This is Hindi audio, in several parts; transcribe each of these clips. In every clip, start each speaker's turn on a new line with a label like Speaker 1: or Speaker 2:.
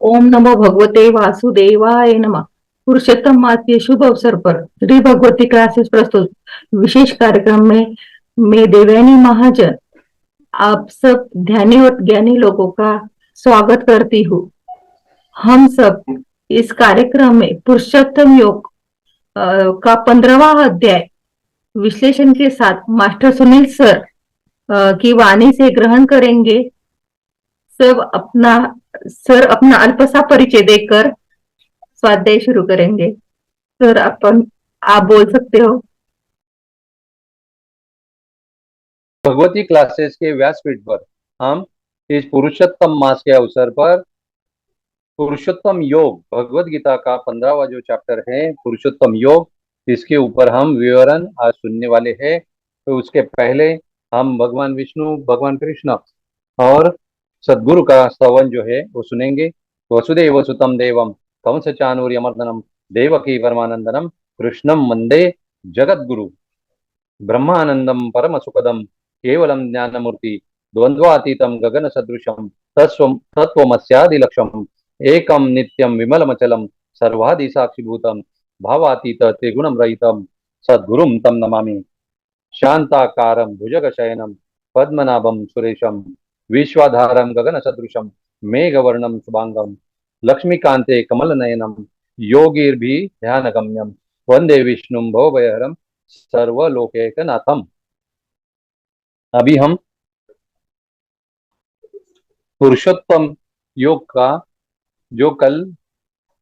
Speaker 1: ओम नमो भगवते वासुदेवाय नमः। पुरुषोत्तम मास के शुभ अवसर पर श्री भगवती क्लासेस प्रस्तुत विशेष कार्यक्रम में मैं देवयानी महाजन आप सब ध्यानी और ज्ञानी लोगों का स्वागत करती हूँ। हम सब इस कार्यक्रम में पुरुषोत्तम योग का 15वां अध्याय विश्लेषण के साथ मास्टर सुनील सर की वाणी से ग्रहण करेंगे। सब अपना सर अपना अल्प सा परिचय देकर स्वाध्याय शुरू करेंगे। सर अपन आप बोल सकते हो।
Speaker 2: भगवती क्लासेस के व्यासपीठ पर हम इस पुरुषोत्तम मास के अवसर पर पुरुषोत्तम योग भगवत गीता का 15वां जो चैप्टर है पुरुषोत्तम योग, इसके ऊपर हम विवरण आज सुनने वाले हैं। तो उसके पहले हम भगवान विष्णु, भगवान कृष्ण और सदगुरु का स्तवन जो है वो सुनेंगे। वसुदेव सुतम देवम कंस चाणूर्यमर्दनम देवकी परमानंदनम कृष्णम वंदे जगत गुरु ब्रह्मानंदम परम सुखदम केवलम ज्ञानमूर्ति द्वंद्वातीतम गगन सदृशम तत्वमस्यादिलक्ष्यम एकम नित्यम विमलमचलम सर्वादि साक्षिभूतम भावातीत त्रिगुणम रहितम सद्गुरुम तम नमामि। शांताकारं भुजगशयनं पद्मनाभं सुरेशं विश्वाधारं गगनसदृशं मेघवर्णं शुभांगं लक्ष्मीकान्ते कमलनयनं योगिर्भिध्यानगम्यं वंदे विष्णुं भवभयहरं सर्वलोकैकनाथम। अभी हम पुरुषोत्तम योग का जो कल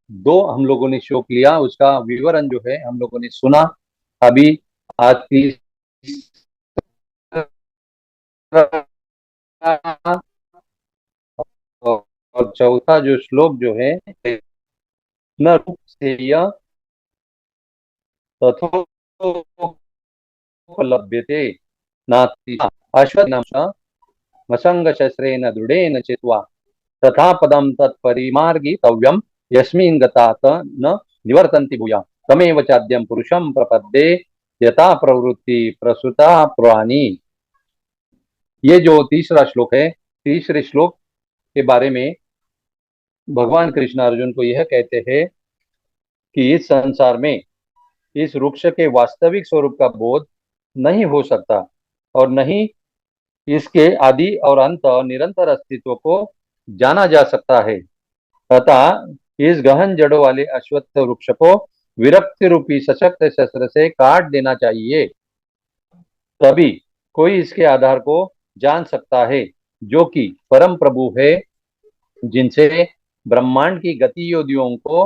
Speaker 2: दो हम लोगों ने श्लोक लिया उसका विवरण जो है हम लोगों ने सुना। अभी आज और चौथा जो श्लोक जो है न रूप से यह तथोपलभ्यते नास्ति अश्वत्थामा वसंग शस्त्रेण दृढ़ेन चित्वा तथा पदम तत्परिमार्गितव्यम यस्मिन् गता न निवर्तन्ति भूया तमेव चाद्यं पुरुषं प्रपद्ये यथा प्रवृत्ति प्रसुता पुराणी। ये जो तीसरा श्लोक है, तीसरे श्लोक के बारे में भगवान कृष्ण अर्जुन को यह कहते हैं कि इस संसार में इस वृक्ष के वास्तविक स्वरूप का बोध नहीं हो सकता और नहीं इसके आदि और अंत निरंतर अस्तित्व को जाना जा सकता है। अतः इस गहन जड़ों वाले अश्वत्थ वृक्ष को विरक्ति रूपी सशक्त शस्त्र से काट देना चाहिए, तभी कोई इसके आधार को जान सकता है जो कि परम प्रभु है, जिनसे ब्रह्मांड की गतिविधियों को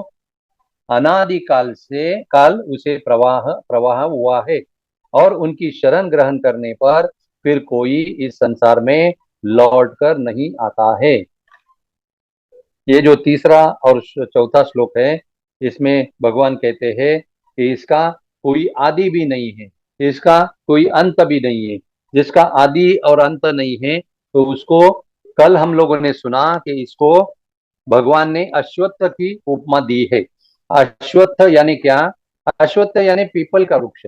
Speaker 2: अनादिकाल से काल उसे प्रवाह हुआ है और उनकी शरण ग्रहण करने पर फिर कोई इस संसार में लौट कर नहीं आता है। ये जो तीसरा और चौथा श्लोक है इसमें भगवान कहते हैं कि इसका कोई आदि भी नहीं है, इसका कोई अंत भी नहीं है। जिसका आदि और अंत नहीं है तो उसको कल हम लोगों ने सुना कि इसको भगवान ने अश्वत्थ की उपमा दी है। अश्वत्थ यानी क्या? अश्वत्थ यानी पीपल का वृक्ष।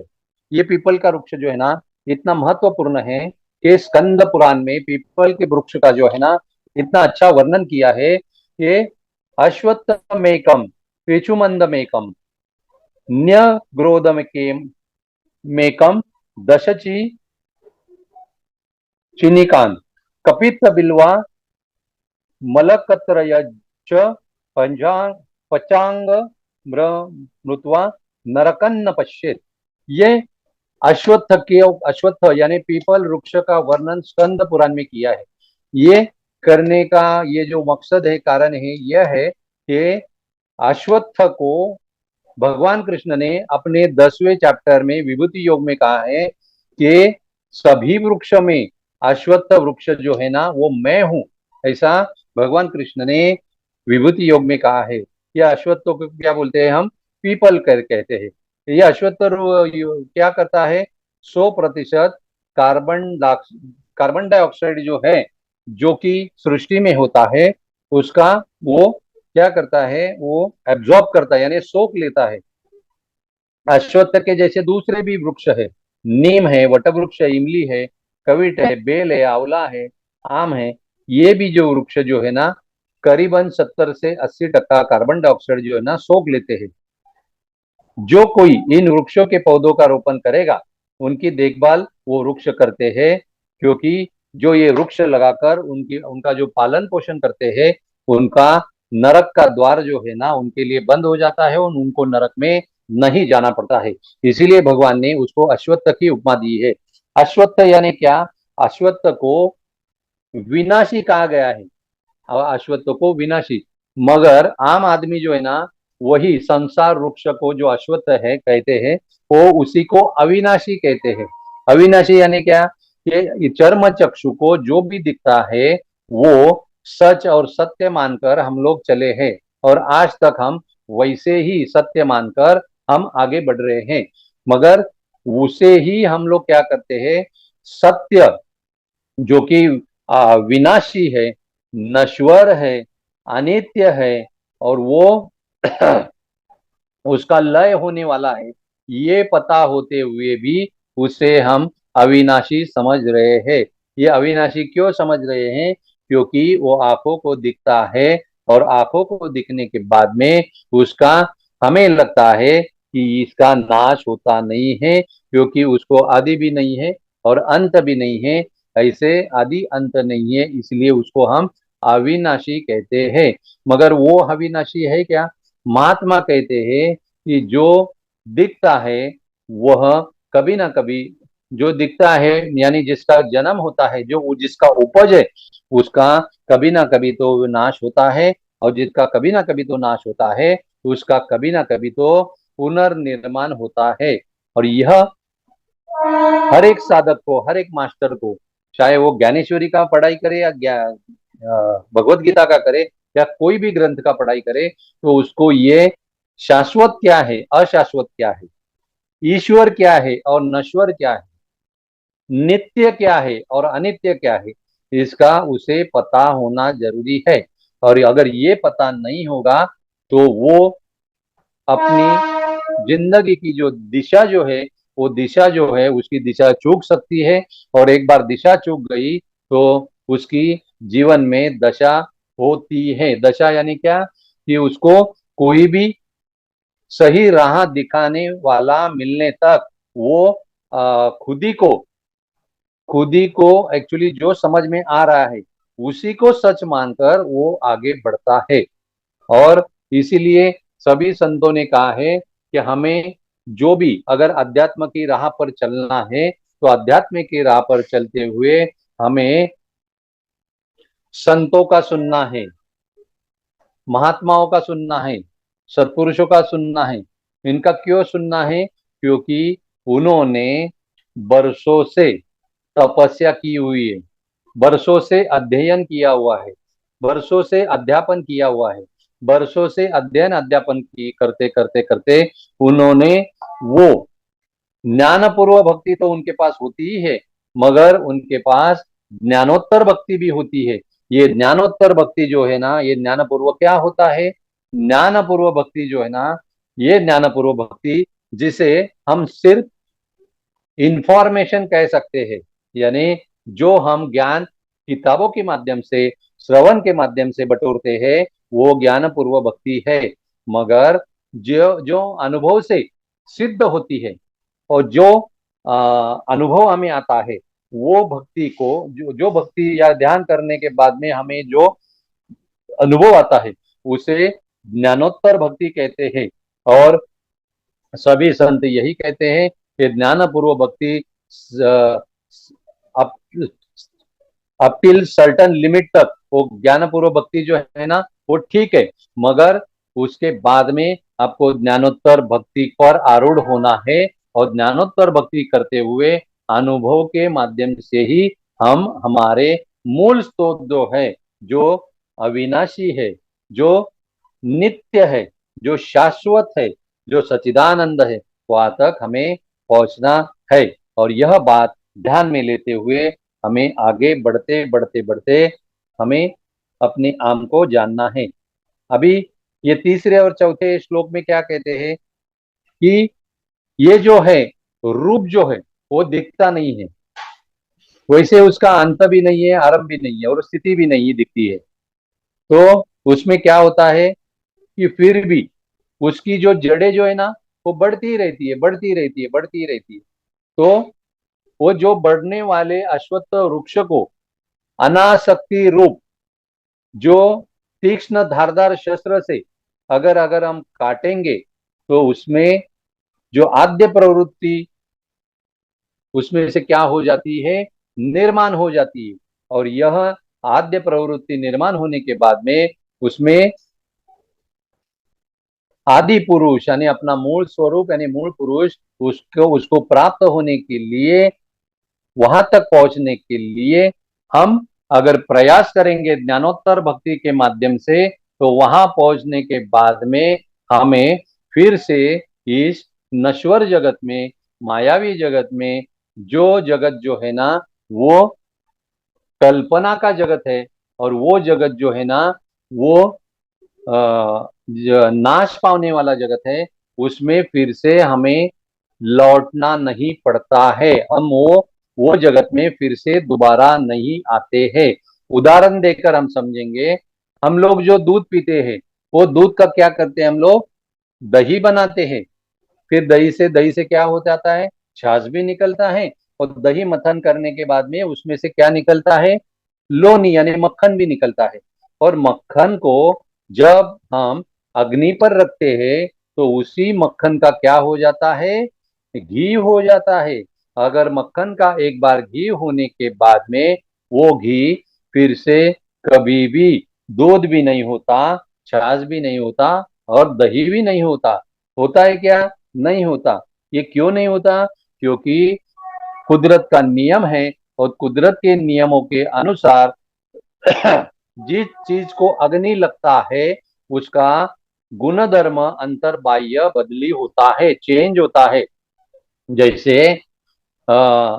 Speaker 2: ये पीपल का वृक्ष जो है ना इतना महत्वपूर्ण है कि स्कंद पुराण में पीपल के वृक्ष का जो है ना इतना अच्छा वर्णन किया है कि अश्वत्थमेकम पेचुमंदमेकम न्यग्रोधमेकम दशची चिनिकान कपित बिल्वा मलकत्रयच पचांग मृत्वा नरकन्न पश्येत। ये अश्वत्थ यानी पीपल वृक्ष का वर्णन स्कंद पुराण में किया है। ये करने का ये जो मकसद है, कारण है, यह है कि अश्वत्थ को भगवान कृष्ण ने अपने 10वें चैप्टर में विभूति योग में कहा है कि सभी वृक्ष में अश्वत्थ वृक्ष जो है ना वो मैं हूं, ऐसा भगवान कृष्ण ने विभूति योग में कहा है। यह अश्वत्थ को क्या बोलते हैं हम? पीपल कर कहते हैं। यह अश्वत्थ क्या करता है? 100% कार्बन डाइऑक्साइड जो है जो कि सृष्टि में होता है उसका वो क्या करता है? वो एब्जॉर्ब करता है यानी सोख लेता है। अश्वत्थ के जैसे दूसरे भी वृक्ष है, नीम है, वटवृक्ष है, इमली है, कविट है, बेल है, आंवला है, आम है। ये भी जो वृक्ष जो है ना करीबन 70 से 80% कार्बन डाइऑक्साइड जो है ना सोख लेते हैं। जो कोई इन वृक्षों के पौधों का रोपण करेगा उनकी देखभाल वो वृक्ष करते हैं, क्योंकि जो ये वृक्ष लगाकर उनका जो पालन पोषण करते हैं उनका नरक का द्वार जो है ना उनके लिए बंद हो जाता है और उनको नरक में नहीं जाना पड़ता है। इसीलिए भगवान ने उसको अश्वत्थ की उपमा दी है। अश्वत्थ यानी क्या? अश्वत्थ को विनाशी कहा गया है, अश्वत्थ को विनाशी। मगर आम आदमी जो है ना वही संसार वृक्ष को जो अश्वत्थ है कहते हैं वो उसी को अविनाशी कहते हैं। अविनाशी यानी क्या? ये चर्म चक्षु को जो भी दिखता है वो सच और सत्य मानकर हम लोग चले हैं और आज तक हम वैसे ही सत्य मानकर हम आगे बढ़ रहे हैं। मगर उसे ही हम लोग क्या करते हैं, सत्य जो कि विनाशी है, नश्वर है, अनित्य है और वो उसका लय होने वाला है, ये पता होते हुए भी उसे हम अविनाशी समझ रहे हैं। ये अविनाशी क्यों समझ रहे हैं? क्योंकि वो आंखों को दिखता है और आंखों को दिखने के बाद में उसका हमें लगता है कि इसका नाश होता नहीं है, क्योंकि उसको आदि भी नहीं है और अंत भी नहीं है। ऐसे आदि अंत नहीं है, इसलिए उसको हम अविनाशी कहते हैं। मगर वो अविनाशी है क्या? महात्मा कहते हैं कि जो दिखता है वह कभी ना कभी, जो दिखता है यानी जिसका जन्म होता है, जो जिसका उपज है उसका कभी ना कभी तो नाश होता है, और जिसका कभी ना कभी तो नाश होता है उसका कभी ना कभी तो पुनर्निर्माण होता है। और यह हर एक साधक को, हर एक मास्टर को, चाहे वो ज्ञानेश्वरी का पढ़ाई करे या भगवत गीता का करे या कोई भी ग्रंथ का पढ़ाई करे, तो उसको ये शाश्वत क्या है, अशाश्वत क्या है, ईश्वर क्या है और नश्वर क्या है, नित्य क्या है और अनित्य क्या है, इसका उसे पता होना जरूरी है। और अगर ये पता नहीं होगा तो वो अपनी जिंदगी की जो दिशा जो है वो दिशा जो है उसकी दिशा चूक सकती है, और एक बार दिशा चूक गई तो उसकी जीवन में दशा होती है। दशा यानी क्या? कि उसको कोई भी सही राह दिखाने वाला मिलने तक वो खुद ही को एक्चुअली जो समझ में आ रहा है उसी को सच मानकर वो आगे बढ़ता है। और इसीलिए सभी संतों ने कहा है कि हमें जो भी अगर अध्यात्म की राह पर चलना है तो अध्यात्म की राह पर चलते हुए हमें संतों का सुनना है, महात्माओं का सुनना है, सत्पुरुषों का सुनना है। इनका क्यों सुनना है? क्योंकि उन्होंने बरसों से तपस्या की हुई है, बरसों से अध्ययन किया हुआ है, बरसों से अध्यापन किया हुआ है, बरसों से अध्ययन अध्यापन की करते करते करते उन्होंने वो ज्ञानपूर्व भक्ति तो उनके पास होती ही है, मगर उनके पास ज्ञानोत्तर भक्ति भी होती है। ये ज्ञानोत्तर भक्ति जो है ना, ये ज्ञानपूर्व क्या होता है? ज्ञानपूर्व भक्ति जो है ना, ये ज्ञानपूर्व भक्ति जिसे हम सिर्फ इंफॉर्मेशन कह सकते हैं, यानी जो हम ज्ञान किताबों के माध्यम से, श्रवण के माध्यम से बटोरते हैं वो ज्ञानपूर्व भक्ति है। मगर जो जो अनुभव से सिद्ध होती है और जो अनुभव हमें आता है वो भक्ति को, जो भक्ति या ध्यान करने के बाद में हमें जो अनुभव आता है उसे ज्ञानोत्तर भक्ति कहते हैं। और सभी संत यही कहते हैं कि ज्ञानपूर्व भक्ति अप टिल सर्टन लिमिट तक वो ज्ञानपूर्व भक्ति जो है ना वो ठीक है, मगर उसके बाद में आपको ज्ञानोत्तर भक्ति पर आरूढ़ होना है। और ज्ञानोत्तर भक्ति करते हुए अनुभव के माध्यम से ही हम हमारे मूल स्रोत जो है, जो अविनाशी है, जो नित्य है, जो शाश्वत है, जो सच्चिदानंद है, वहां तक हमें पहुंचना है। और यह बात ध्यान में लेते हुए हमें आगे बढ़ते बढ़ते बढ़ते हमें अपने आम को जानना है। अभी ये तीसरे और चौथे श्लोक में क्या कहते हैं कि ये जो है रूप जो है वो दिखता नहीं है, वैसे उसका अंत भी नहीं है, आरंभ भी नहीं है और स्थिति भी नहीं दिखती है। तो उसमें क्या होता है कि फिर भी उसकी जो जड़ें जो है ना वो बढ़ती रहती है, बढ़ती रहती है, बढ़ती रहती है। तो वो जो बढ़ने वाले अश्वत्थ वृक्ष को अनासक्ति रूप जो तीक्ष्ण धारदार शस्त्र से अगर अगर हम काटेंगे तो उसमें जो आद्य प्रवृत्ति उसमें से क्या हो जाती है, निर्माण हो जाती है। और यह आद्य प्रवृत्ति निर्माण होने के बाद में उसमें आदि पुरुष यानी अपना मूल स्वरूप यानी मूल पुरुष उसको उसको प्राप्त होने के लिए, वहां तक पहुंचने के लिए हम अगर प्रयास करेंगे ज्ञानोत्तर भक्ति के माध्यम से, तो वहां पहुंचने के बाद में हमें फिर से इस नश्वर जगत में, मायावी जगत में, जो जगत जो है ना वो कल्पना का जगत है, और वो जगत जो है ना वो नाश पाने वाला जगत है, उसमें फिर से हमें लौटना नहीं पड़ता है। हम वो जगत में फिर से दोबारा नहीं आते हैं। उदाहरण देकर हम समझेंगे, हम लोग जो दूध पीते हैं वो दूध का क्या करते हैं, हम लोग दही बनाते हैं। फिर दही से क्या हो जाता है, छाछ भी निकलता है, और दही मथन करने के बाद में उसमें से क्या निकलता है, लोनी यानी मक्खन भी निकलता है। और मक्खन को जब हम अग्नि पर रखते हैं तो उसी मक्खन का क्या हो जाता है, घी हो जाता है। अगर मक्खन का एक बार घी होने के बाद में वो घी फिर से कभी भी दूध भी नहीं होता, छाछ भी नहीं होता, और दही भी नहीं होता। होता है क्या, नहीं होता। ये क्यों नहीं होता, क्योंकि कुदरत का नियम है, और कुदरत के नियमों के अनुसार जिस चीज को अग्नि लगता है उसका गुणधर्म अंतर बाह्य बदली होता है, चेंज होता है। जैसे आ,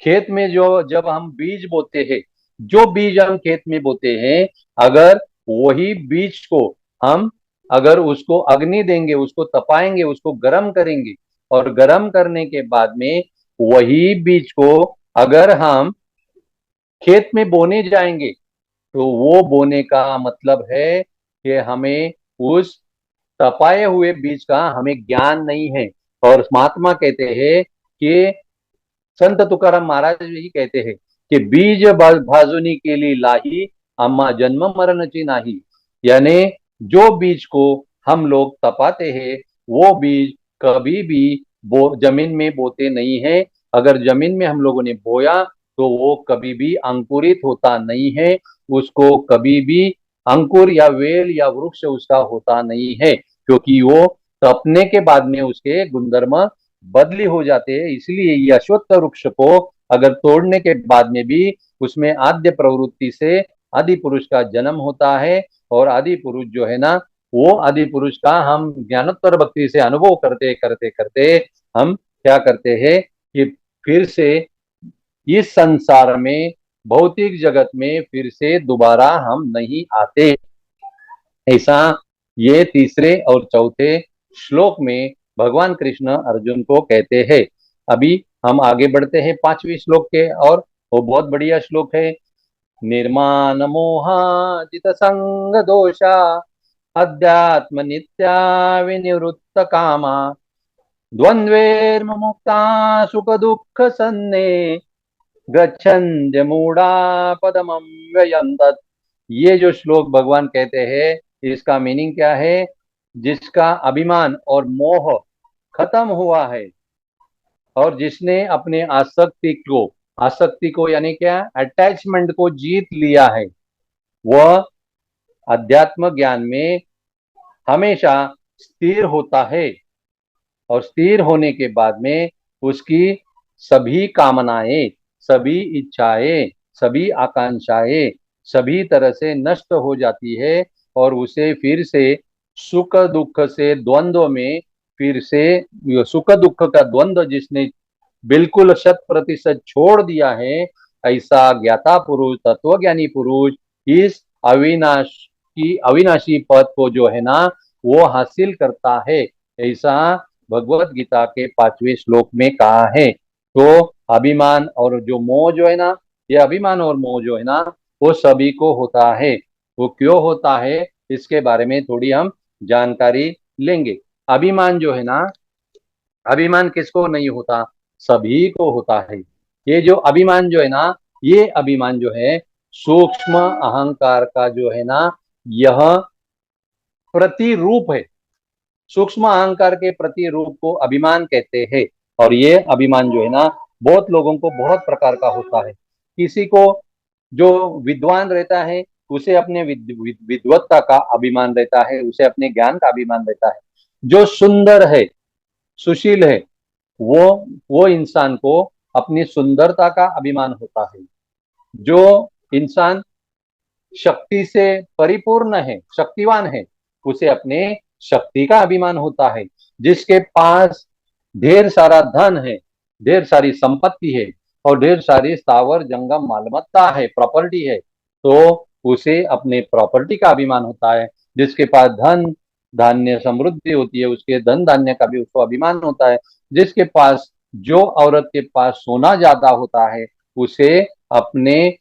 Speaker 2: खेत में जो जब हम बीज बोते हैं, जो बीज हम खेत में बोते हैं, अगर वही बीज को हम अगर उसको अग्नि देंगे, उसको तपाएंगे, उसको गर्म करेंगे, और गर्म करने के बाद में वही बीज को अगर हम खेत में बोने जाएंगे, तो वो बोने का मतलब है कि हमें उस तपाए हुए बीज का हमें ज्ञान नहीं है। और महात्मा कहते हैं कि संत तुकाराम महाराज ही कहते हैं कि बीज भाजुनी के लिए लाही, अम्मा जन्म मरण ची नाही। यानी जो बीज को हम लोग तपाते हैं वो बीज कभी भी जमीन में बोते नहीं है। अगर जमीन में हम लोगों ने बोया तो वो कभी भी अंकुरित होता नहीं है, उसको कभी भी अंकुर या वेल या वृक्ष उसका होता नहीं है, क्योंकि वो तपने के बाद में उसके गुणधर्म बदली हो जाते हैं। इसलिए ये अश्वत्थ वृक्ष को अगर तोड़ने के बाद में भी उसमें आद्य प्रवृत्ति से आदि पुरुष का जन्म होता है, और आदि पुरुष जो है ना वो आदि पुरुष का हम ज्ञानोत्तर भक्ति से अनुभव करते करते करते हम क्या करते हैं कि फिर से इस संसार में भौतिक जगत में फिर से दोबारा हम नहीं आते। ऐसा ये तीसरे और चौथे श्लोक में भगवान कृष्ण अर्जुन को कहते हैं। अभी हम आगे बढ़ते हैं पांचवी श्लोक के, और वो बहुत बढ़िया श्लोक है। निर्माण मोहाजित संग दोषा अध्यात्म नित्या विनिवृत्त कामा द्वंद्वेर्मुक्ता सुख दुख सन्ने गच्छन्त्य मूढ़ा पदमं तत्। ये जो श्लोक भगवान कहते हैं, इसका मीनिंग क्या है, जिसका अभिमान और मोह खत्म हुआ है, और जिसने अपने आसक्ति को यानी क्या, अटैचमेंट को जीत लिया है, वह अध्यात्म ज्ञान में हमेशा स्थिर होता है। और स्थिर होने के बाद में उसकी सभी कामनाएं, सभी इच्छाएं, सभी आकांक्षाएं सभी तरह से नष्ट हो जाती है, और उसे फिर से सुख दुख से द्वंद्व में फिर से सुख दुख का द्वंद्व जिसने बिल्कुल 100% छोड़ दिया है, ऐसा ज्ञाता पुरुष, तत्वज्ञानी पुरुष इस अविनाशी पद को जो है ना वो हासिल करता है। ऐसा भगवत गीता के 5वें श्लोक में कहा है। तो अभिमान और जो मोह जो है ना, ये अभिमान और मोह जो है ना वो सभी को होता है। वो क्यों होता है, इसके बारे में थोड़ी हम जानकारी लेंगे। अभिमान जो है ना, अभिमान किसको नहीं होता? सभी को होता है। ये जो अभिमान जो है ना, ये अभिमान जो है सूक्ष्म अहंकार का जो है ना, यह प्रतिरूप है। सूक्ष्म अहंकार के प्रतिरूप को अभिमान कहते हैं। और ये अभिमान जो है ना, बहुत लोगों को बहुत प्रकार का होता है। किसी को जो विद्वान रहता है उसे अपने विद्वत्ता का अभिमान रहता है, उसे अपने ज्ञान का अभिमान रहता है। जो सुंदर है, सुशील है, वो इंसान को अपनी सुंदरता का अभिमान होता है। जो इंसान शक्ति से परिपूर्ण है, शक्तिवान है, उसे अपने शक्ति का अभिमान होता है। जिसके पास ढेर सारा धन है, ढेर सारी संपत्ति है और ढेर सारी स्थावर जंगम मालमत्ता है, प्रॉपर्टी है, तो उसे अपने प्रॉपर्टी का अभिमान होता है। जिसके पास धन धान्य समृद्धि होती है, उसके धन धान्य का भी उसको अभिमान होता है। जिसके पास, जो औरत के पास सोना ज्यादा होता है, उसे अपने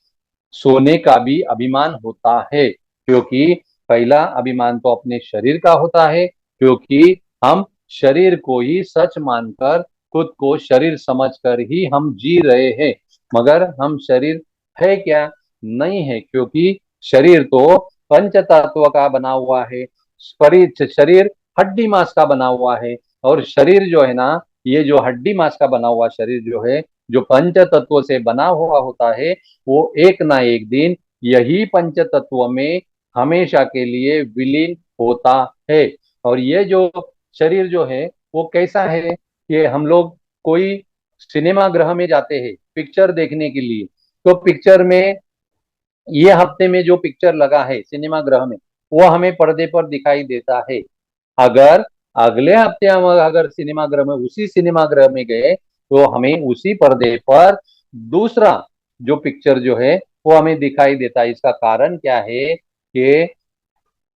Speaker 2: सोने का भी अभिमान होता है। क्योंकि पहला अभिमान तो अपने शरीर का होता है, क्योंकि हम शरीर को ही सच मानकर, खुद को शरीर समझकर ही हम जी रहे हैं। मगर हम शरीर है क्या? नहीं है, क्योंकि शरीर तो पंच तत्व का बना हुआ है। शरीर हड्डी मांस का बना हुआ है। और शरीर जो है ना, ये जो हड्डी मांस का बना हुआ शरीर जो है, जो पंच तत्व से बना हुआ होता है, वो एक ना एक दिन यही पंच तत्व में हमेशा के लिए विलीन होता है। और ये जो शरीर जो है वो कैसा है कि हम लोग कोई सिनेमा गृह में जाते हैं पिक्चर देखने के लिए, तो पिक्चर में ये हफ्ते में जो पिक्चर लगा है सिनेमा गृह में, वो हमें पर्दे पर दिखाई देता है। अगर अगले हफ्ते हम अगर सिनेमा गृह में, उसी सिनेमा गृह में गए, तो हमें उसी पर्दे पर दूसरा जो पिक्चर जो है वो हमें दिखाई देता है। इसका कारण क्या है कि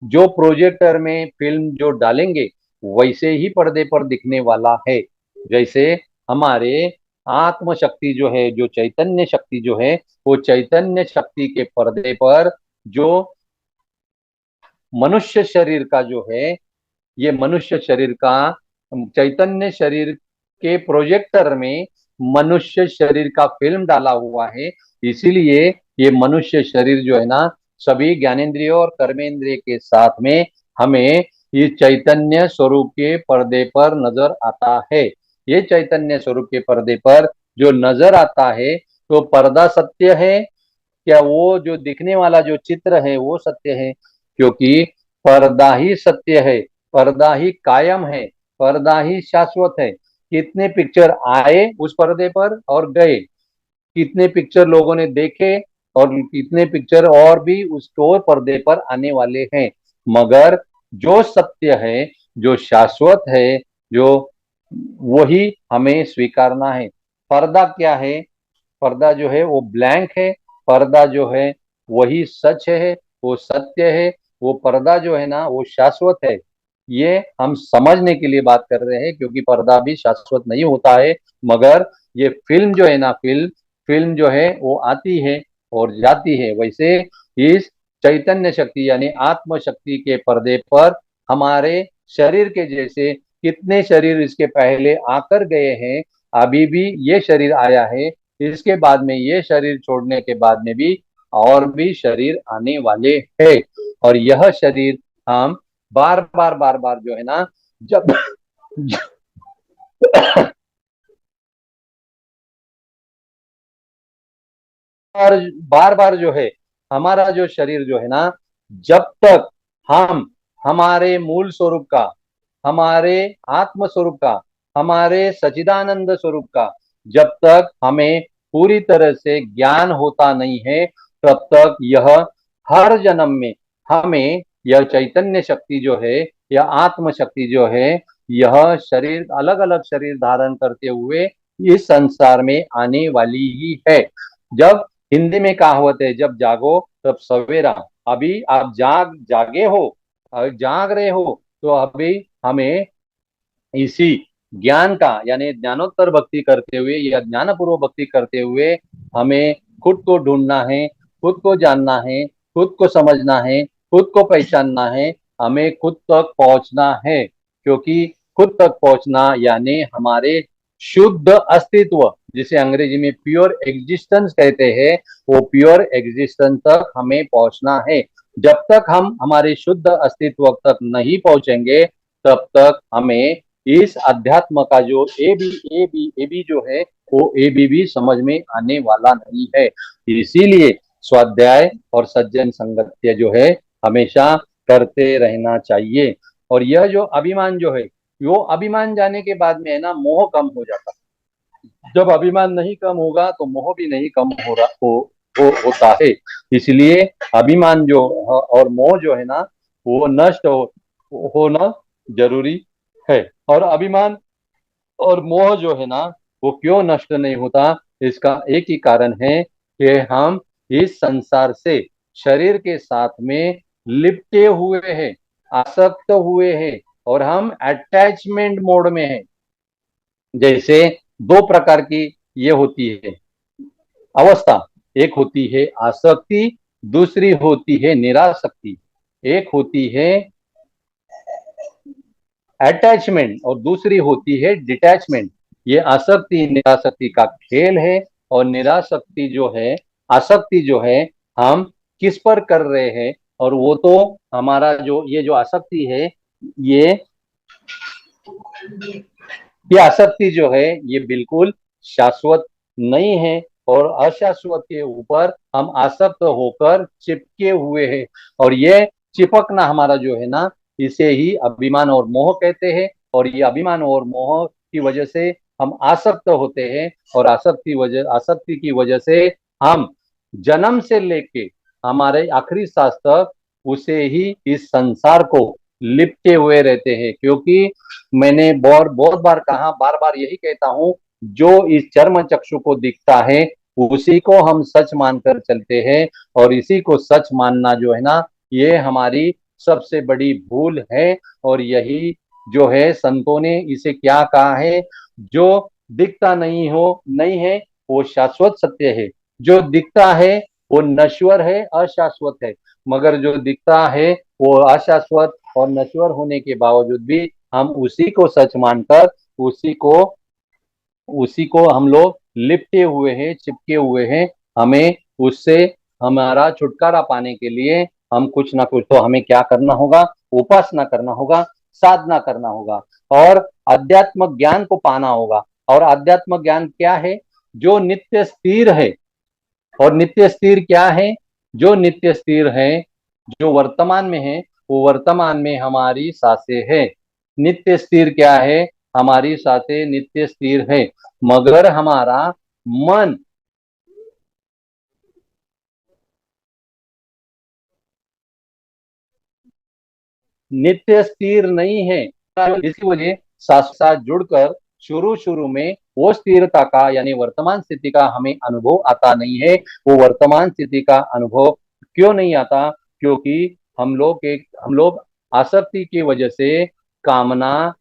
Speaker 2: जो प्रोजेक्टर में फिल्म जो डालेंगे वैसे ही पर्दे पर दिखने वाला है। जैसे हमारे आत्म शक्ति जो है, जो चैतन्य शक्ति जो है, वो चैतन्य शक्ति के पर्दे पर जो मनुष्य शरीर का जो है, ये मनुष्य शरीर का चैतन्य शरीर के प्रोजेक्टर में मनुष्य शरीर का फिल्म डाला हुआ है। इसीलिए ये मनुष्य शरीर जो है ना, सभी ज्ञानेंद्रियों और कर्मेंद्रिय के साथ में हमें ये चैतन्य स्वरूप के पर्दे पर नजर आता है। ये चैतन्य स्वरूप के पर्दे पर जो नजर आता है, तो पर्दा सत्य है क्या? वो जो दिखने वाला जो चित्र है वो सत्य है, क्योंकि पर्दा ही सत्य है, पर्दा ही कायम है, पर्दा ही शाश्वत है। कितने पिक्चर आए उस पर्दे पर और गए, कितने पिक्चर लोगों ने देखे और कितने पिक्चर और भी उस और पर्दे पर आने वाले हैं। मगर जो सत्य है, जो शाश्वत है, जो वही हमें स्वीकारना है। पर्दा क्या है? पर्दा जो है वो ब्लैंक है। पर्दा जो है वही सच है, वो सत्य है। वो पर्दा जो है ना वो शाश्वत है। ये हम समझने के लिए बात कर रहे हैं, क्योंकि पर्दा भी शाश्वत नहीं होता है। मगर ये फिल्म जो है ना, फिल्म जो है वो आती है और जाती है। वैसे इस चैतन्य शक्ति यानी आत्म शक्ति के पर्दे पर हमारे शरीर के जैसे कितने शरीर इसके पहले आकर गए हैं, अभी भी ये शरीर आया है, इसके बाद में ये शरीर छोड़ने के बाद में भी और भी शरीर आने वाले हैं। और यह शरीर हम बार बार जो है ना, जब और बार बार जो है हमारा जो शरीर जो है ना, जब तक हम हमारे मूल स्वरूप का, हमारे आत्म स्वरूप का, हमारे सचिदानंद स्वरूप का जब तक हमें पूरी तरह से ज्ञान होता नहीं है, तब तक यह हर जन्म में हमें यह चैतन्य शक्ति जो है, यह आत्म शक्ति जो है, यह शरीर अलग अलग शरीर धारण करते हुए इस संसार में आने वाली ही है। जब हिंदी में कहावत है, जब जागो तब सवेरा। अभी आप जागे हो, जाग रहे हो, तो अभी हमें इसी ज्ञान का यानी ज्ञानोत्तर भक्ति करते हुए या ज्ञानपूर्व भक्ति करते हुए हमें खुद को ढूंढना है, खुद को जानना है, खुद को समझना है, खुद को पहचानना है, हमें खुद तक पहुंचना है, क्योंकि खुद तक पहुंचना यानी हमारे शुद्ध अस्तित्व, जिसे अंग्रेजी में प्योर एग्जिस्टेंस कहते हैं, वो प्योर एग्जिस्टेंस तक हमें पहुंचना है। जब तक हम हमारे शुद्ध अस्तित्व तक नहीं पहुंचेंगे, तब तक हमें इस अध्यात्म का जो ए बी जो है, वो ए बी भी समझ में आने वाला नहीं है। इसीलिए स्वाध्याय और सज्जन संगत्य जो है हमेशा करते रहना चाहिए। और यह जो अभिमान जो है, वो अभिमान जाने के बाद में है ना, मोह कम हो जाता है। जब अभिमान नहीं कम होगा तो मोह भी नहीं कम हो रहा होता है। इसलिए अभिमान जो और मोह जो है ना, वो नष्ट होना जरूरी है। और अभिमान और मोह जो है ना, वो क्यों नष्ट नहीं होता, इसका एक ही कारण है कि हम इस संसार से शरीर के साथ में लिपटे हुए हैं, आसक्त हुए हैं, और हम अटैचमेंट मोड में हैं। जैसे दो प्रकार की ये होती है अवस्था, एक होती है आसक्ति, दूसरी होती है निरासक्ति। एक होती है अटैचमेंट और दूसरी होती है डिटैचमेंट। ये आसक्ति निरासक्ति का खेल है। और निरासक्ति जो है, आसक्ति जो है, हम किस पर कर रहे हैं, और वो तो हमारा जो ये जो आसक्ति है, ये आसक्ति जो है ये बिल्कुल शाश्वत नहीं है, और अशाश्वत के ऊपर हम आसक्त होकर चिपके हुए हैं। और ये चिपकना हमारा जो है ना, इसे ही अभिमान और मोह कहते हैं। और ये अभिमान और मोह की वजह से हम आसक्त होते हैं, और आसक्ति की वजह से हम जन्म से लेके हमारे आखिरी सांस तक उसे ही, इस संसार को लिपटे हुए रहते हैं। क्योंकि मैंने बहुत बार कहा, बार बार यही कहता हूं, जो इस चर्म चक्षु को दिखता है उसी को हम सच मानकर चलते हैं। और इसी को सच मानना जो है ना, ये हमारी सबसे बड़ी भूल है। और यही जो है, संतों ने इसे क्या कहा है, जो दिखता नहीं है वो शाश्वत सत्य है, जो दिखता है वो नश्वर है, अशाश्वत है। मगर जो दिखता है वो अशाश्वत और नश्वर होने के बावजूद भी हम उसी को सच मानकर उसी को हम लोग लिपटे हुए हैं, चिपके हुए हैं। हमें उससे हमारा छुटकारा पाने के लिए हम कुछ ना कुछ तो हमें क्या करना होगा, उपासना करना होगा, साधना करना होगा, और अध्यात्म ज्ञान को पाना होगा। और अध्यात्म ज्ञान क्या है, जो नित्य स्थिर है। और नित्य स्थिर क्या है, जो नित्य स्थिर है, जो वर्तमान में है, वो वर्तमान में हमारी सांसें है। नित्य स्थिर क्या है, हमारी सांसें नित्य स्थिर है। मगर हमारा मन नित्य स्थिर नहीं है। इसी वजह सांस के साथ जुड़कर शुरू शुरू में वो स्थिरता का यानी वर्तमान स्थिति का हमें अनुभव आता नहीं है। वो वर्तमान स्थिति का अनुभव क्यों नहीं आता, क्योंकि हम लोग आसक्ति की वजह से कामना,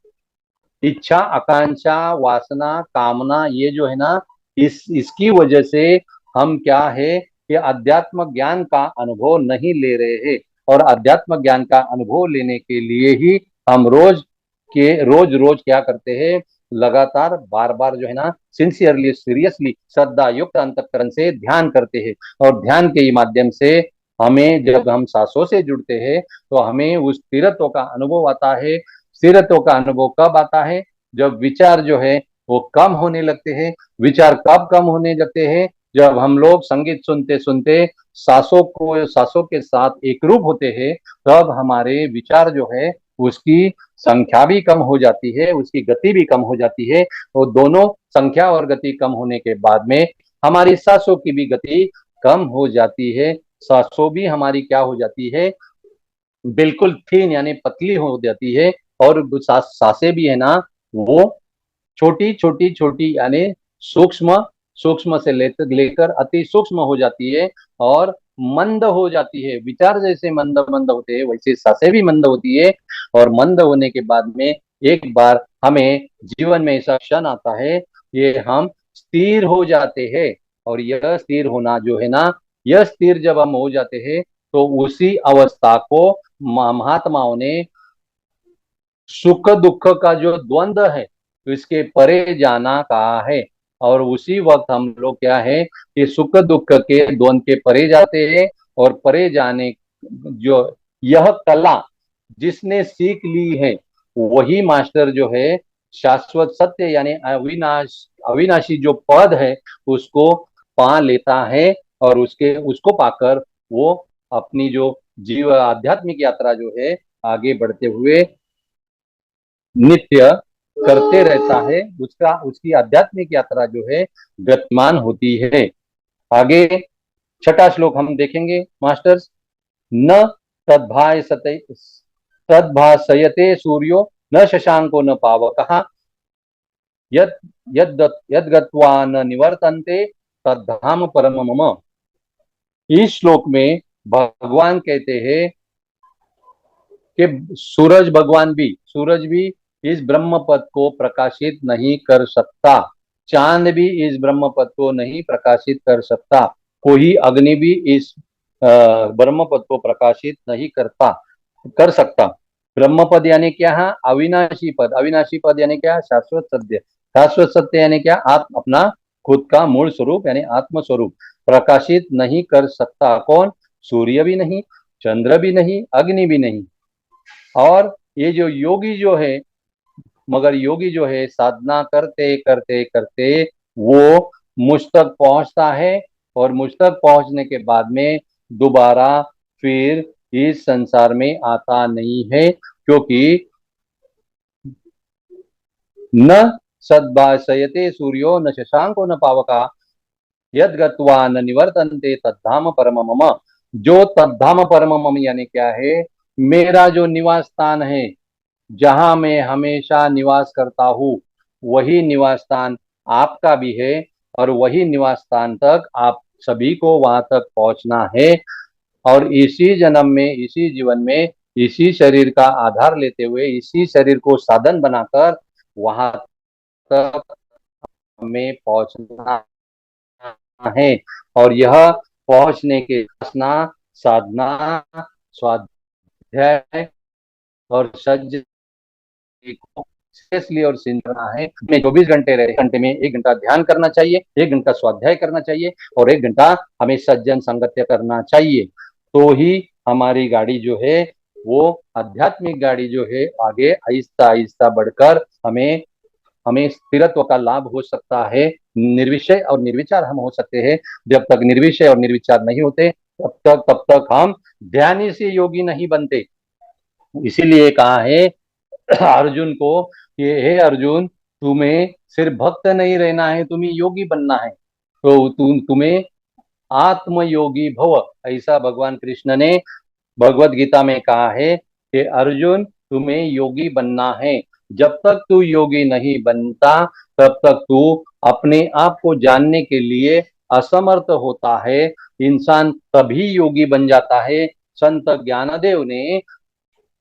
Speaker 2: इच्छा, आकांक्षा, वासना, कामना, ये जो है ना, इसकी वजह से हम क्या है कि अध्यात्म ज्ञान का अनुभव नहीं ले रहे हैं। और अध्यात्म ज्ञान का अनुभव लेने के लिए ही हम रोज रोज क्या करते हैं, लगातार बार बार जो है ना, सिंसियरली, सीरियसली, श्रद्धा युक्त अंतःकरण से ध्यान करते हैं। और ध्यान के माध्यम से हमें, जब हम सांसों से जुड़ते हैं, तो हमें उस स्थिरत्व का अनुभव आता है। स्थिरत्व का अनुभव कब आता है, जब विचार जो है वो कम होने लगते हैं। विचार कब कम होने लगते हैं, जब हम लोग संगीत सुनते सुनते सांसों के साथ एक रूप होते हैं, तब हमारे विचार जो है उसकी संख्या भी कम हो जाती है, उसकी गति भी कम हो जाती है। और दोनों संख्या और गति कम होने के बाद में हमारी सांसों की भी गति कम हो जाती है। सांसों भी हमारी क्या हो जाती है, बिल्कुल थीन यानी पतली हो जाती है। और सांसें भी है ना, वो छोटी छोटी छोटी यानी सूक्ष्म सूक्ष्म से लेकर अति सूक्ष्म हो जाती है, और मंद हो जाती है। विचार जैसे मंद मंद होते हैं, वैसे सांसें भी मंद होती है। और मंद होने के बाद में एक बार हमें जीवन में ऐसा क्षण आता है, ये हम स्थिर हो जाते हैं। और यह स्थिर होना जो है ना, यह स्थिर जब हम हो जाते हैं, तो उसी अवस्था को महात्माओं ने सुख दुख का जो द्वंद्व है तो इसके परे जाना कहा है। और उसी वक्त हम लोग क्या है कि सुख दुख के द्वंद्व के परे जाते हैं। और परे जाने जो यह कला जिसने सीख ली है वही मास्टर जो है शाश्वत सत्य यानी अविनाशी जो पद है उसको पा लेता है। और उसको पाकर वो अपनी जो जीव आध्यात्मिक यात्रा जो है आगे बढ़ते हुए नित्य करते रहता है। उसकी आध्यात्मिक यात्रा जो है गतिमान होती है। आगे छठा श्लोक हम देखेंगे मास्टर्स। न तद्भासयते सूर्यो न शशांको न पावकः यद गत्वा न निवर्तन्ते तद्धाम परम मम। इस श्लोक में भगवान कहते हैं कि सूरज भी इस ब्रह्म पद को प्रकाशित नहीं कर सकता। चांद भी इस ब्रह्म पद को नहीं प्रकाशित कर सकता। कोई अग्नि भी इस ब्रह्म पद को प्रकाशित नहीं कर सकता। ब्रह्म पद यानी क्या है? अविनाशी पद। अविनाशी पद यानी क्या? शाश्वत सत्य। शाश्वत सत्य यानी क्या? अपना खुद का मूल स्वरूप यानी आत्म स्वरूप प्रकाशित नहीं कर सकता। कौन? सूर्य भी नहीं, चंद्र भी नहीं, अग्नि भी नहीं। और ये जो योगी जो है, मगर योगी जो है साधना करते करते करते वो मुझ तक पहुंचता है। और मुझ तक पहुंचने के बाद में दोबारा फिर इस संसार में आता नहीं है, क्योंकि न सद्भासयते सूर्यो न शशांको न पावका यद गत्वा न निवर्तन्ते तद्धाम परम मम। जो तद्धाम परम मम यानी क्या है? मेरा जो निवास स्थान है, जहां मैं हमेशा निवास करता हूँ, वही निवास स्थान आपका भी है। और वही निवास स्थान तक आप सभी को वहां तक पहुंचना है। और इसी जन्म में, इसी जीवन में, इसी शरीर का आधार लेते हुए, इसी शरीर को साधन बनाकर वहां तक हमें पहुंचना है। और यह पहुंचने के साधना, स्वाध्याय और सज्ज को सीरियसली और सिंचना है। हमें 24 घंटे रहे, घंटे में 1 घंटा ध्यान करना चाहिए, 1 घंटा स्वाध्याय करना चाहिए और 1 घंटा हमें सज्जन संगत्य करना चाहिए। तो ही हमारी गाड़ी जो है वो आध्यात्मिक गाड़ी जो है आगे आहिस्ता आहिस्ता बढ़कर हमें हमें स्थिरत्व का लाभ हो सकता है। निर्विषय और निर्विचार हम हो सकते हैं। जब तक निर्विषय और निर्विचार नहीं होते तब तक हम ध्यानी से योगी नहीं बनते। इसीलिए कहा है अर्जुन को कि हे अर्जुन, तुम्हें सिर्फ भक्त नहीं रहना है, तुम्हें योगी बनना है। तो तुम्हें आत्मयोगी भव, ऐसा भगवान कृष्ण ने भगवत गीता में कहा है कि अर्जुन तुम्हें योगी बनना है। जब तक तू योगी नहीं बनता तब तक तू अपने आप को जानने के लिए असमर्थ होता है। इंसान तभी योगी बन जाता है। संत ज्ञानदेव ने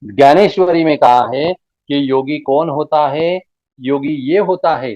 Speaker 2: ज्ञानेश्वरी में कहा है कि योगी कौन होता है? योगी ये होता है,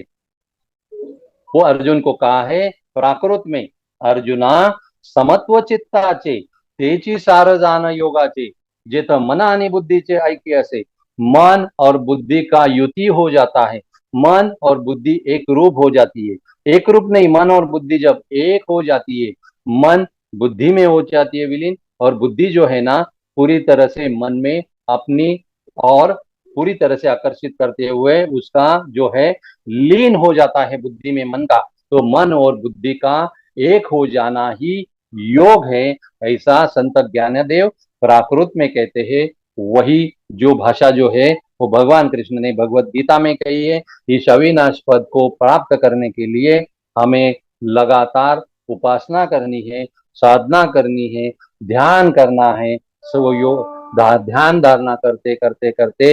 Speaker 2: वो अर्जुन को कहा है प्राकृत में, अर्जुना समत्व चित्ताचे तेची सार जान योगाचे जेत मन आणि बुद्धीचे ऐक्य असे। मन और बुद्धि का युति हो जाता है। मन और बुद्धि एक रूप हो जाती है। एक रूप नहीं, मन और बुद्धि जब एक हो जाती है, मन बुद्धि में हो जाती है विलीन, और बुद्धि जो है ना पूरी तरह से मन में अपनी और पूरी तरह से आकर्षित करते हुए उसका जो है लीन हो जाता है बुद्धि में मन का। तो मन और बुद्धि का एक हो जाना ही योग है, ऐसा संत ज्ञानदेव प्राकृत में कहते हैं। वही जो भाषा जो है वो भगवान कृष्ण ने भगवत गीता में कही है। इस अविनाश पद को प्राप्त करने के लिए हमें लगातार उपासना करनी है, साधना करनी है, ध्यान करना है। सो ध्यान धारणा करते करते करते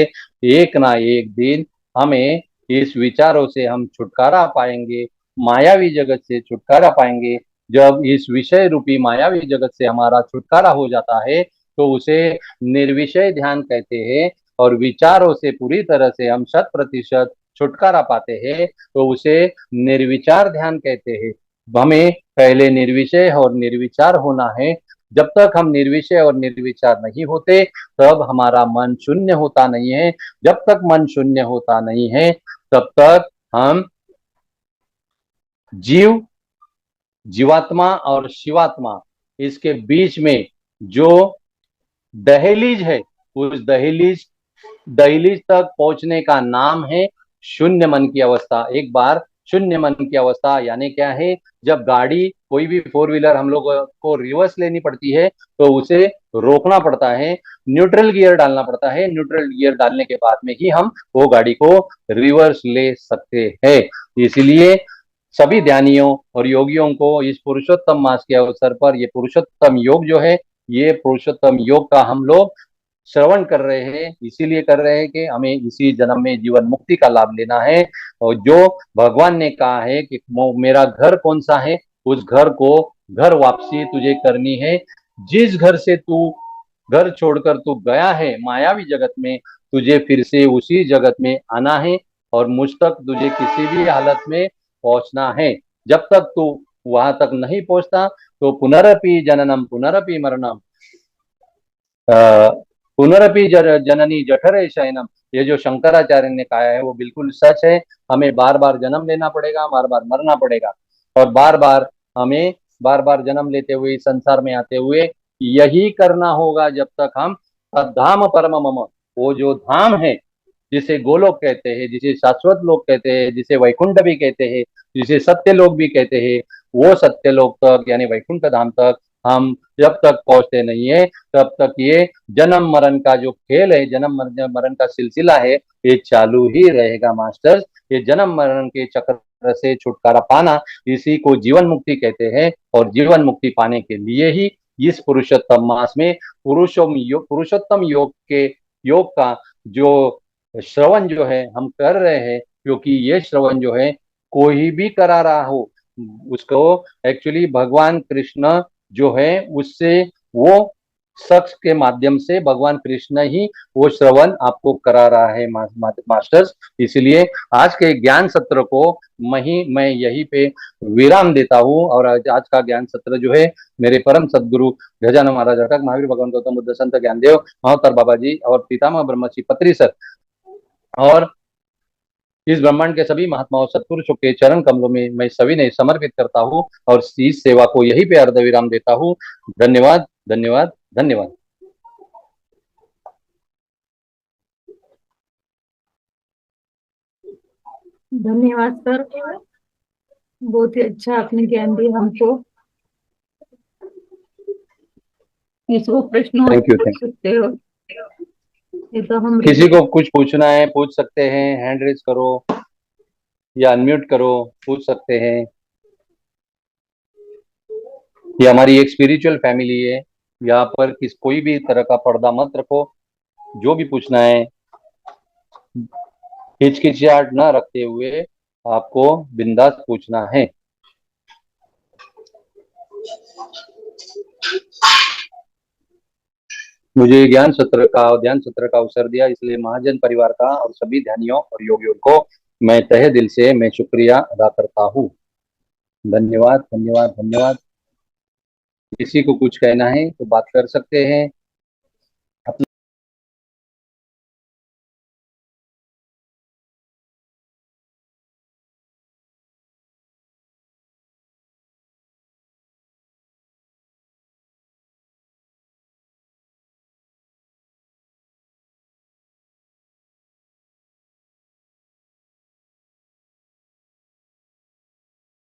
Speaker 2: एक ना एक दिन हमें इस विचारों से हम छुटकारा पाएंगे, मायावी जगत से छुटकारा पाएंगे। जब इस विषय रूपी मायावी जगत से हमारा छुटकारा हो जाता है तो उसे निर्विषय ध्यान कहते हैं। और विचारों से पूरी तरह से हम 100% छुटकारा पाते हैं तो उसे निर्विचार ध्यान कहते हैं। हमें पहले निर्विषय और निर्विचार होना है, जब तक हम निर्विषय और निर्विचार नहीं होते तब हमारा मन शून्य होता नहीं है। जब तक मन शून्य होता नहीं है तब तक हम जीवात्मा और शिवात्मा इसके बीच में जो दहलीज है, उस दहलीज तक पहुंचने का नाम है शून्य मन की अवस्था। एक बार शून्य मन की अवस्था यानी क्या है, जब गाड़ी कोई भी फोर व्हीलर हम लोग को रिवर्स लेनी पड़ती है तो उसे रोकना पड़ता है, न्यूट्रल गियर डालना पड़ता है। न्यूट्रल गियर डालने के बाद में ही हम वो गाड़ी को रिवर्स ले सकते हैं। इसलिए सभी ध्यानियों और योगियों को इस पुरुषोत्तम मास के अवसर पर ये पुरुषोत्तम योग जो है, ये पुरुषोत्तम योग का हम लोग श्रवण कर रहे हैं। इसीलिए कर रहे हैं कि हमें इसी जन्म में जीवन मुक्ति का लाभ लेना है। और जो भगवान ने कहा है कि मेरा घर कौन सा है, उस घर को घर वापसी तुझे करनी है। जिस घर से तू घर छोड़कर तू गया है मायावी जगत में, तुझे फिर से उसी जगत में आना है और मुझ तक तुझे किसी भी हालत में पहुंचना है। जब तक तू वहां तक नहीं पहुंचता तो पुनरपि जननम पुनरपि मरणम पुनरपि जननी जठरे शयनम, ये जो शंकराचार्य ने कहा है वो बिल्कुल सच है। हमें बार बार जन्म लेना पड़ेगा, बार बार मरना पड़ेगा और बार बार जन्म लेते हुए संसार में आते हुए यही करना होगा जब तक हम धाम परम मम, वो जो धाम है जिसे गोलोक कहते हैं, जिसे शाश्वत लोक कहते हैं, जिसे वैकुंठ भी कहते हैं, जिसे सत्य लोक भी कहते हैं, वो सत्य लोक तक यानी वैकुंठ धाम तक हम जब तक पहुंचते नहीं है तब तक ये जन्म मरण का जो खेल है, जन्म मरण का सिलसिला है, ये चालू ही रहेगा मास्टर्स। ये जन्म मरण के चक्र से छुटकारा पाना, इसी को जीवन मुक्ति कहते हैं। और जीवन मुक्ति पाने के लिए ही इस पुरुषोत्तम मास में पुरुषोत्तम योग का जो श्रवण जो है हम कर रहे हैं, क्योंकि ये श्रवण जो है कोई भी करा रहा हो, उसको एक्चुअली भगवान कृष्ण जो है उससे वो शख्स के माध्यम से भगवान कृष्ण ही वो श्रवण आपको करा रहा है मास्टर्स। इसलिए आज के ज्ञान सत्र को मैं यहीं पे विराम देता हूँ। और आज का ज्ञान सत्र जो है मेरे परम सदगुरु गजानन महाराज अटक महावीर भगवान गौतम बुद्ध संत ज्ञानदेव महोत्तर बाबा जी और पितामह ब्रह्मश्री पत्री सर और इस ब्रह्मांड के सभी महात्माओं सत्पुरुषों के चरण कमलों में मैं सभी ने समर्पित करता हूँ और इस सेवा को यहीं पे अर्ध विराम देता हूँ। धन्यवाद धन्यवाद धन्यवाद।
Speaker 1: धन्यवाद सर, बहुत ही अच्छा आपने ज्ञान दिया हमको। इसको प्रश्न
Speaker 2: थैंक यू।
Speaker 1: पूछ सकते हो, ये तो हम
Speaker 2: किसी को कुछ पूछना है पूछ सकते हैं, हैंड रेज करो या अनम्यूट करो, पूछ सकते हैं। ये हमारी एक स्पिरिचुअल फैमिली है, यहाँ पर कोई भी तरह का पर्दा मत रखो, जो भी पूछना है हिचकिचाहट न रखते हुए आपको बिंदास पूछना है। मुझे ध्यान सत्र का अवसर दिया, इसलिए महाजन परिवार का और सभी ध्यानियों और योगियों को मैं तहे दिल से मैं शुक्रिया अदा करता हूँ। धन्यवाद धन्यवाद धन्यवाद। किसी को कुछ कहना है तो बात कर सकते हैं।